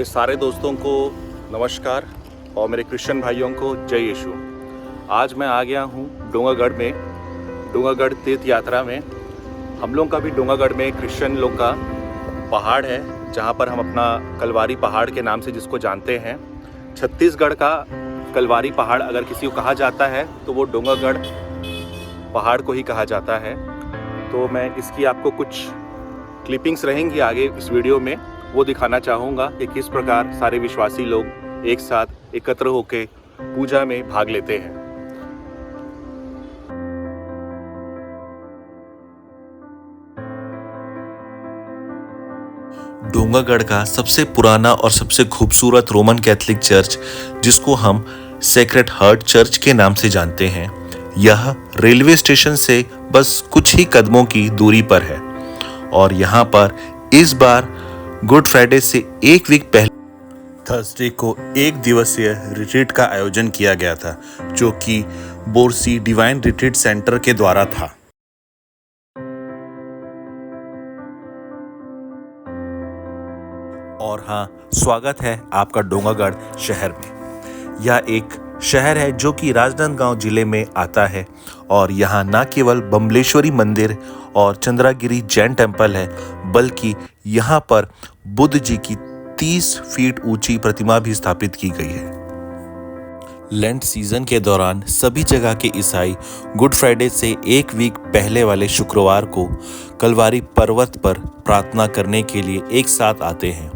मेरे सारे दोस्तों को नमस्कार और मेरे क्रिश्चियन भाइयों को जय यीशु। आज मैं आ गया हूँ डोंगरगढ़ में, डोंगरगढ़ तीर्थ यात्रा में। हम लोग का भी डोंगरगढ़ में क्रिश्चियन लोग का पहाड़ है, जहाँ पर हम अपना कलवारी पहाड़ के नाम से जिसको जानते हैं। छत्तीसगढ़ का कलवारी पहाड़ अगर किसी को कहा जाता है तो वो डोंगरगढ़ पहाड़ को ही कहा जाता है। तो मैं इसकी आपको कुछ क्लिपिंग्स रहेंगी आगे इस वीडियो में, वो दिखाना चाहूँगा कि किस प्रकार सारे विश्वासी लोग एक साथ एकत्र होकर पूजा में भाग लेते हैं। डोंगरगढ़ का सबसे पुराना और सबसे खूबसूरत रोमन कैथोलिक चर्च, जिसको हम सेक्रेड हार्ट चर्च के नाम से जानते हैं, यह रेलवे स्टेशन से बस कुछ ही कदमों की दूरी पर है। और यहाँ पर इस बार गुड फ्राइडे से एक वीक पहले थर्सडे को एक दिवसीय रिट्रीट का आयोजन किया गया था, जो कि बोरसी डिवाइन रिट्रीट सेंटर के द्वारा था। और हाँ, स्वागत है आपका डोंगरगढ़ शहर में। यह एक शहर है जो कि राजनांदगांव जिले में आता है और यहाँ न केवल बम्बलेश्वरी मंदिर और चंद्रागिरी जैन टेम्पल है, बल्कि यहाँ पर बुद्ध जी की 30 फीट ऊंची प्रतिमा भी स्थापित की गई है। लेंट सीजन के दौरान सभी जगह के ईसाई गुड फ्राइडे से एक वीक पहले वाले शुक्रवार को कलवारी पर्वत पर प्रार्थना करने के लिए एक साथ आते हैं।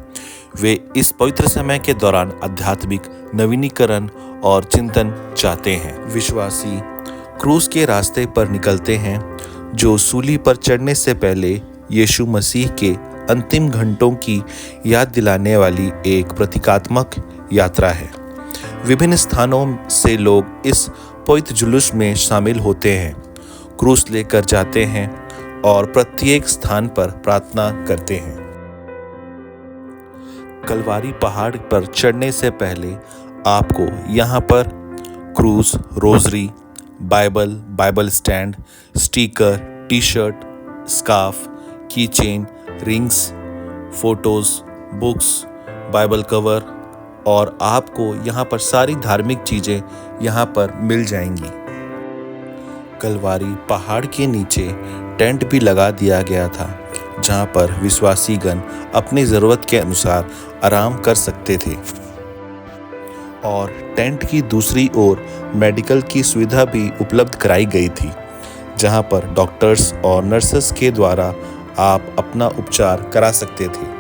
वे इस पवित्र समय के दौरान आध्यात्मिक नवीनीकरण और चिंतन चाहते हैं। विश्वासी क्रूस के रास्ते पर निकलते हैं, जो सूली पर चढ़ने से पहले यीशु मसीह के अंतिम घंटों की याद दिलाने वाली एक प्रतीकात्मक यात्रा है। विभिन्न स्थानों से लोग इस पवित्र जुलूस में शामिल होते हैं, क्रूस लेकर जाते हैं और प्रत्येक स्थान पर प्रार्थना करते हैं। कलवारी पहाड़ पर चढ़ने से पहले आपको यहाँ पर क्रूस, rosary, Bible stand, sticker, T shirt, scarf, key chain, rings, photos, books, Bible cover और आपको यहाँ पर सारी धार्मिक चीज़ें यहाँ पर मिल जाएंगी। कलवारी पहाड़ के नीचे टेंट भी लगा दिया गया था, जहाँ पर विश्वासीगण अपनी ज़रूरत के अनुसार आराम कर सकते थे। और टेंट की दूसरी ओर मेडिकल की सुविधा भी उपलब्ध कराई गई थी, जहाँ पर डॉक्टर्स और नर्सेस के द्वारा आप अपना उपचार करा सकते थे।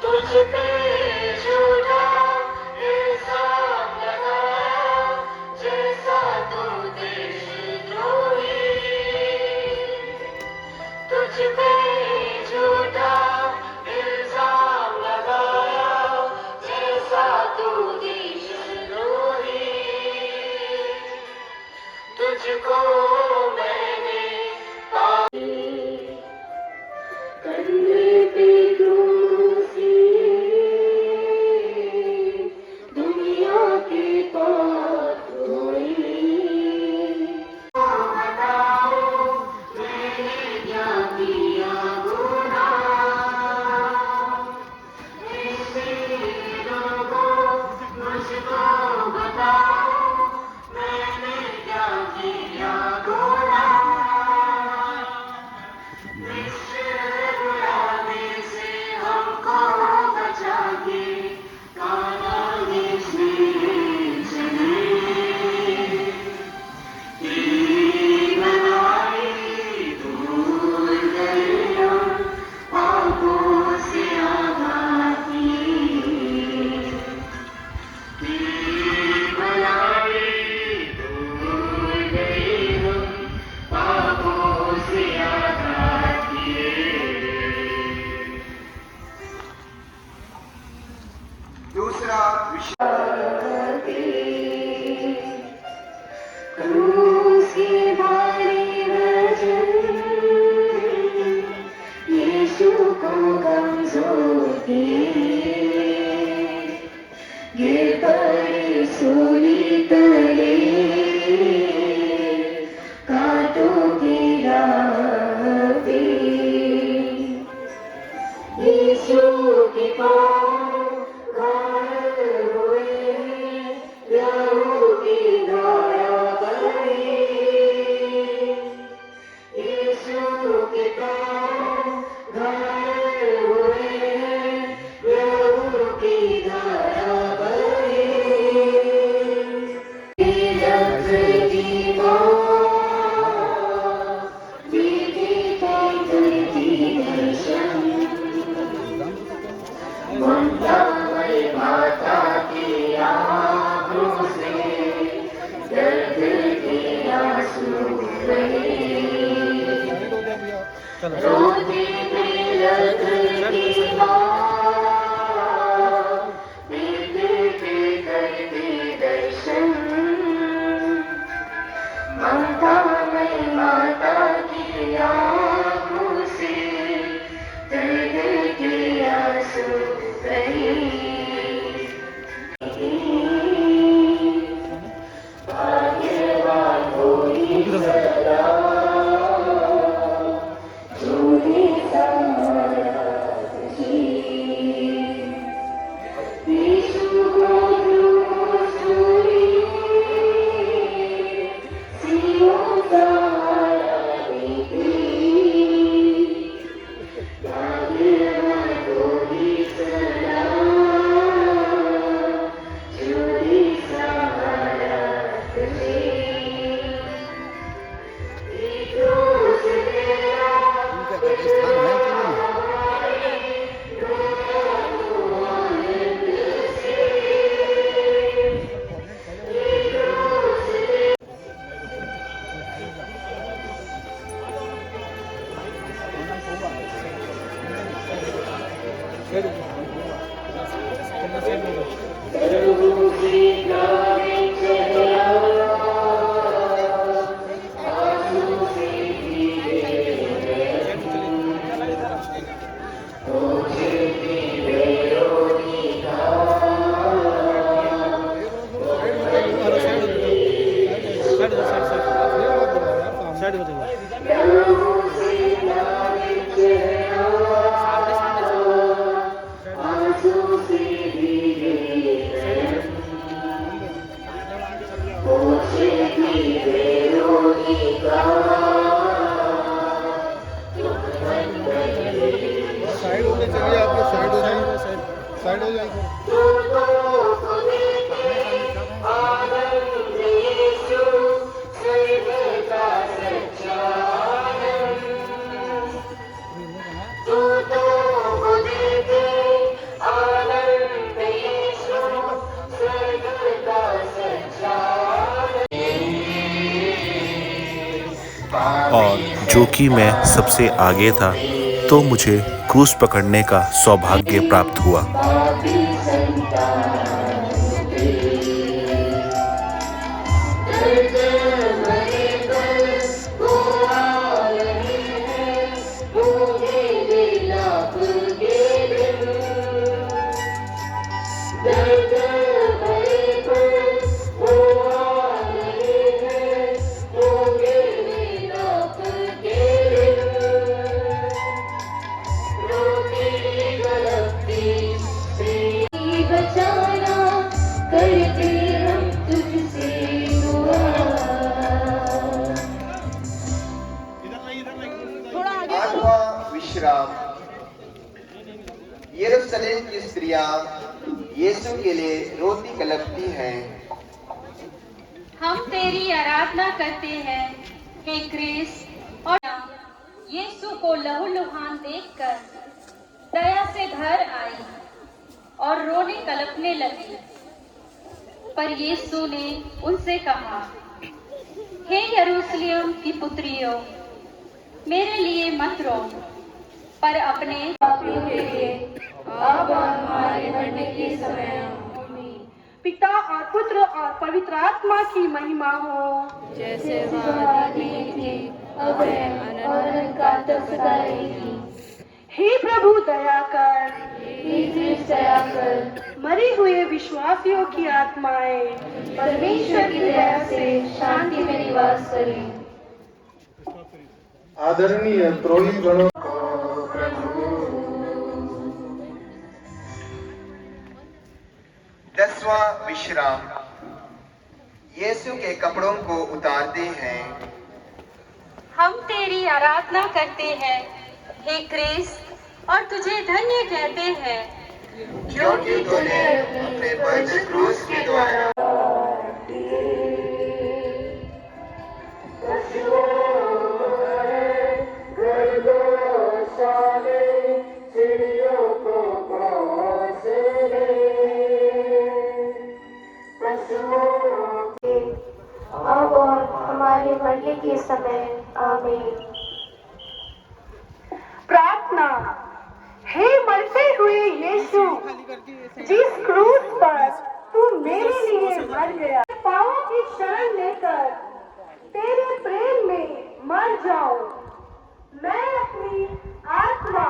तुझ पे झूठा इल्जाम लगाया, जैसा तू देशद्रोही। तुझ पे झूठा इल्जाम लगाया, जैसा तू देशद्रोही। तुझको मैंने कंधे पे क्रूस की भारी वजन यीशु के पाँव घायल हुए, लहू की धारा बही। यीशु के पाँव घायल हुए, लहू की धारा बही। रक्त की माँ दीदी करती दर्शन, ममता मई माता की आँखों से दर्द के आंसू बहे। रोती थी रक्त की माँ दीदी के करती दर्शन, ममता मई माता की आँखों से दर्द के आंसू बहे। भाग्यवान कोई सदा जोड़ी सहारा जी। यीशु को दूसरी सियों सहारा देती। भाग्यवान कोई सदा जोड़ी सहारा तुझे। एक रोज तेरा साइड होने चाहिए, आप लोग साइड हो जाइए, साइड हो जाइए। आनंद यीशु स्वर्ग का सच्चा आनंद। दूतों को देते आनंद यीशु स्वर्ग का सच्चा आनंद। और जो कि मैं सबसे आगे था, तो मुझे क्रूस पकड़ने का सौभाग्य प्राप्त हुआ। पापी संतान पे दर्द मरे पर वो आ रहे हैं, होंगे विलाप के दिन। दर्द मरे पर वो आ रहे हैं, होंगे विलाप के दिन। रोती गलती से बचाना, करते हम तुझसे दुआ। आठवां विश्राम। यरूशलेम की स्त्रियां यीशु के लिए रोती कलपती हैं। हम तेरी आराधना करते हैं हे क्रिस। और यीशु को लहूलुहान देखकर दया से भर आई और रोने कलपने लगी। पर यीशु ने उनसे कहा, हे यरूशलेम की पुत्रियों, मेरे लिए मत रो, पर अपने पापियों के लिए अब हमारे मरने के समय पिता और पुत्र और पवित्र आत्मा की महिमा हो, जैसे वादी थी अब है अनंत काल तक सदा रहेगी। हे प्रभु दया कर, हे क्रिस्त दया कर, मरे हुए विश्वासियों की आत्माएं परमेश्वर की दया से शांति में निवास करें। आदरणीय पुरोहित गणों, 10वां विश्राम। यीशु के कपड़ों को उतारते हैं। हम तेरी आराधना करते हैं हे क्रिस्त और तुझे धन्य कहते हैं क्योंकि तूने अपने पवित्र क्रूस के द्वारा अब और हमारे मरने के समय आमीन। प्रार्थना। हे मरते हुए यीशु, जिस क्रूस पर तू मेरे लिए मर गया, पाँवों की शरण लेकर तेरे प्रेम में मर जाऊं। मैं अपनी आत्मा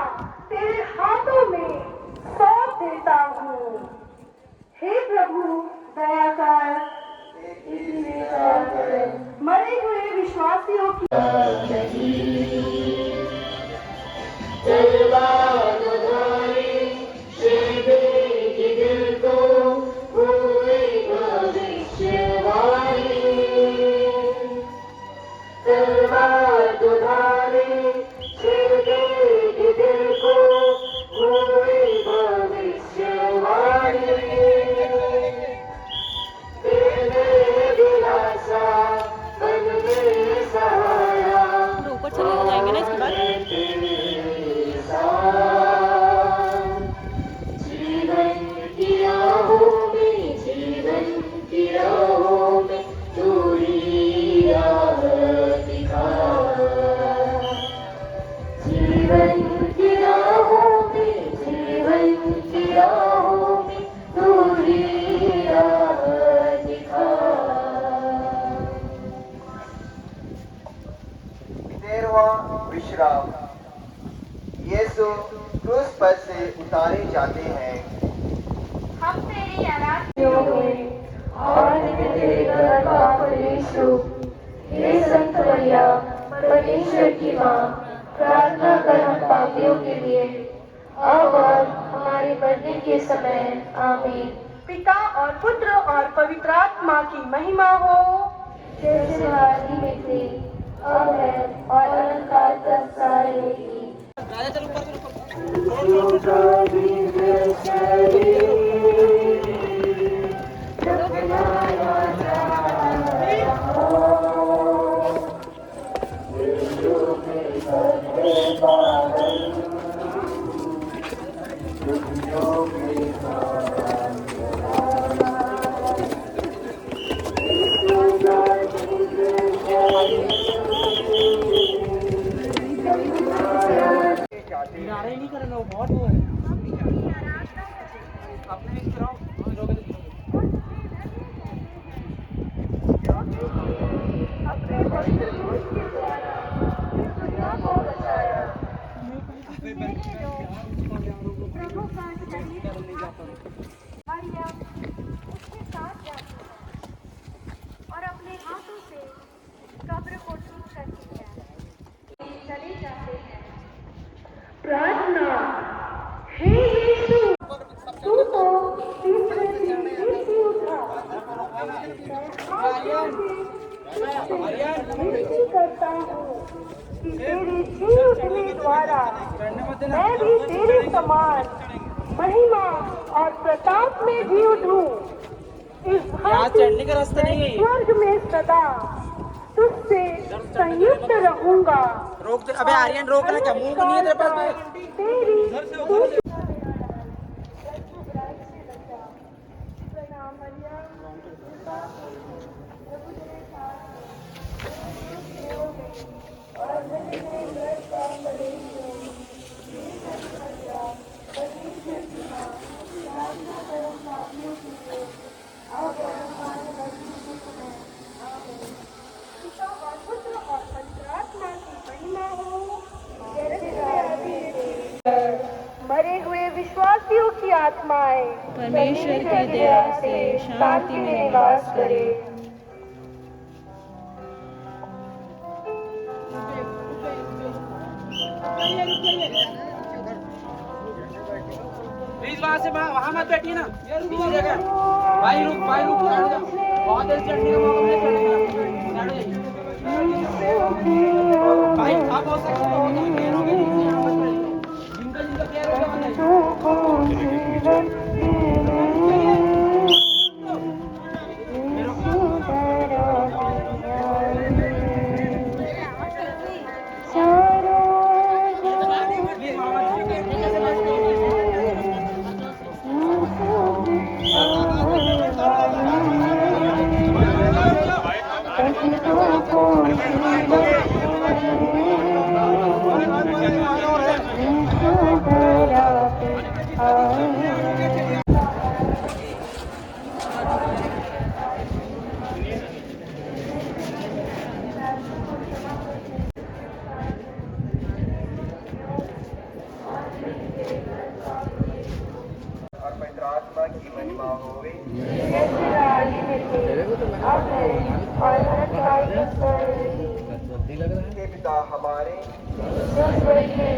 तेरे हाथों में सौंप देता हूँ। हे प्रभु दया कर, मरे हुए विश्वासियों की ऊपर चले जाएंगे ना इसके बाद। विश्राम। यीशु क्रूस पर से उतारे जाते हैं। हम तेरी आराधना और तेरे घर का परमेश्वर, हे संत मरिया परमेश्वर की माँ, प्रार्थना कर हम पापियों के लिए अब और हमारे मरने के समय आमीन। पिता और पुत्र और पवित्र आत्मा की महिमा हो, जैसे आदि में थी, अब है और अनंतकाल तक सदा रहेगी। और अपने हाथों से कब्र को ठीक करती है, चले जाते हैं। प्रार्थना। हे यीशु, तू तो तीसरे दिन फिर से उठा। मैं विनती करता हूँ कि तेरे जी उठने द्वारा मैं भी तेरे समान महिमा और प्रताप में जी उठूं। इस धरती में स्वर्ग में सदा तुझसे संयुक्त रहूंगा। रोक दे, अबे आर्यन रोकना क्या, मुंह को नहीं है तेरे पास में? तेरी मरे हुए विश्वासियों की आत्माएं परमेश्वर की दया से शांति में निवास करे। प्लीज वहाँ से वहाँ मत बैठिए ना, दूसरी जगह। भाई रुक साइड हो जाओ। बहुत देर चढ़ने का मौका मिले चढ़ने का, साइड हो जाइए। भाई आप हो सकते हो प्लेयर हो गए नीचे, यहाँ मत रहिए। जिनका प्लेयर हो गया और पवित्र आत्मा की महिमा होवे। जैसे आदि में थे, अब है और सदाकाल तक रहेगी। हे पिता हमारे जो स्वर्ग में है,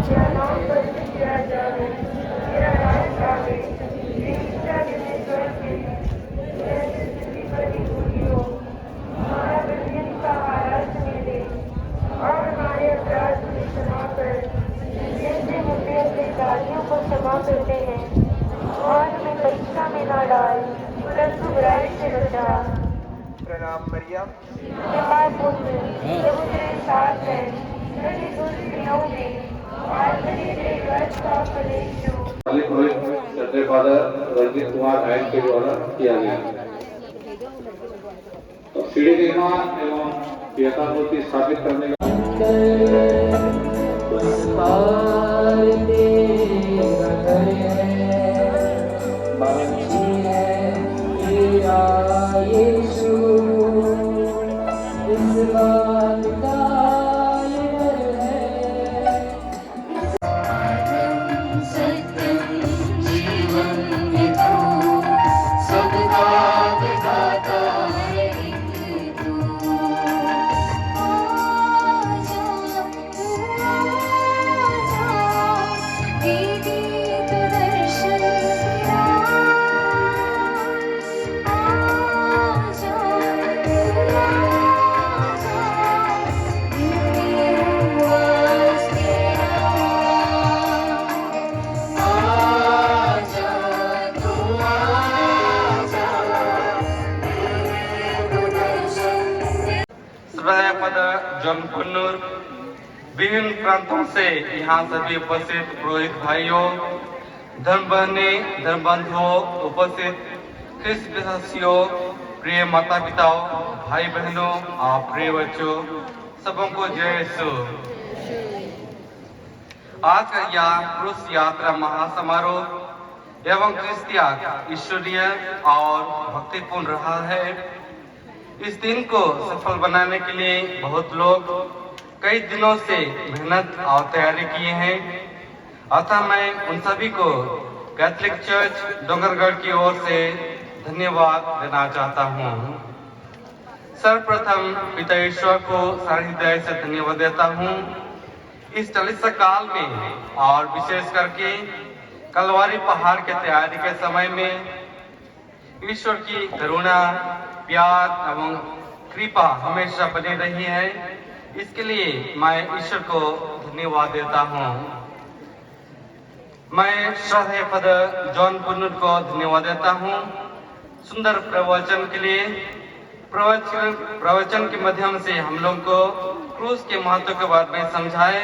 तेरा नाम पवित्र किया जाए, तेरा राज आवे, तेरी इच्छा जैसे स्वर्ग में है, वैसे पृथ्वी पर भी पूरी हो। हमारा प्रतिदिन का आहार आज हमें दे, और हमारे अपराध हमें क्षमा कर, जैसे हम भी अपने अपराधियों को क्षमा करते हैं। और हमें परीक्षा में न डाल, परंतु बुराई से बचा। प्रणाम मरियम, कृपा पूर्ण प्रभु तेरे साथ है, सभी दुष्ट स्त्रियों में और तेरे गर्भ का फल यीशु। चंद्र फादर रंजीत कुमार आयन के द्वारा किया गया। तो सीढ़ी निर्माण एवं पियता मूर्ति स्थापित करने का जॉन कुन्नूर, विभिन्न प्रांतों से यहाँ सभी उपस्थित पुरोहित भाइयों, धर्म बहनें, धर्म बंधुओं, उपस्थित ख्रिस्त विश्वासियों, प्रिय माता पिताओं, भाई बहनों और प्रिय बच्चों, सबको जय यीशु। आज का यह क्रूस यात्रा महासमारोह एवं ख्रिस्त त्याग ईश्वरीय और भक्तिपूर्ण रहा है। इस दिन को सफल बनाने के लिए बहुत लोग कई दिनों से मेहनत और तैयारी किए हैं। अतः मैं उन सभी को कैथोलिक चर्च डोंगरगढ़ की ओर से धन्यवाद देना चाहता हूँ। सर्वप्रथम पिता ईश्वर को सारे हृदय से धन्यवाद देता हूँ। इस चालीसा काल में और विशेष करके कलवारी पहाड़ के तैयारी के समय में ईश्वर की करुणा, प्यार एवं कृपा हमेशा बनी रही है। इसके लिए मैं ईश्वर को धन्यवाद देता हूँ। मैं श्रद्धेय फादर जॉन कुन्नूर को धन्यवाद देता हूँ सुंदर प्रवचन के लिए। प्रवचन के माध्यम से हम लोग को क्रूस के महत्व के बारे में समझाए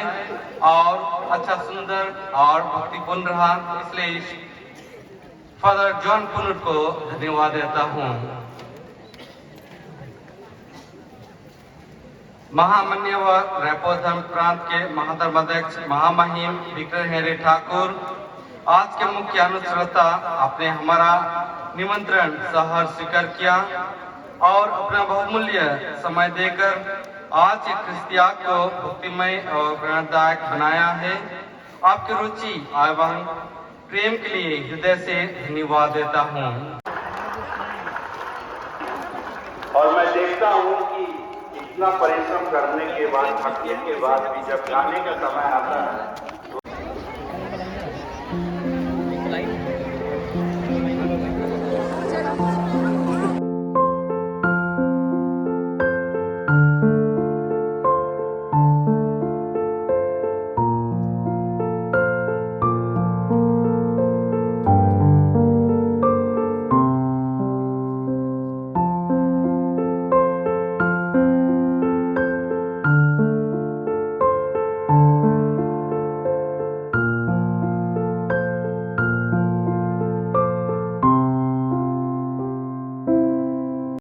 और अच्छा, सुंदर और भक्तिपूर्ण रहा। इसलिए फादर जॉन कुन्नूर को धन्यवाद देता हूँ। महामान्यवर रैपो धर्म प्रांत के महाधर्माध्यक्ष महामहिम विक्रम हेरे ठाकुर, आज के मुख्य अनुश्रोता, आपने हमारा निमंत्रण सहर्ष स्वीकार किया और अपना बहुमूल्य समय देकर आज के ख्रिस्त त्याग को भक्तिमय और प्रेरणादायक बनाया है। आपकी रुचि एवं प्रेम के लिए हृदय से धन्यवाद देता हूँ। और मैं देखता हूँ कि इतना परिश्रम करने के बाद, भक्ति के बाद भी जब गाने का समय आता है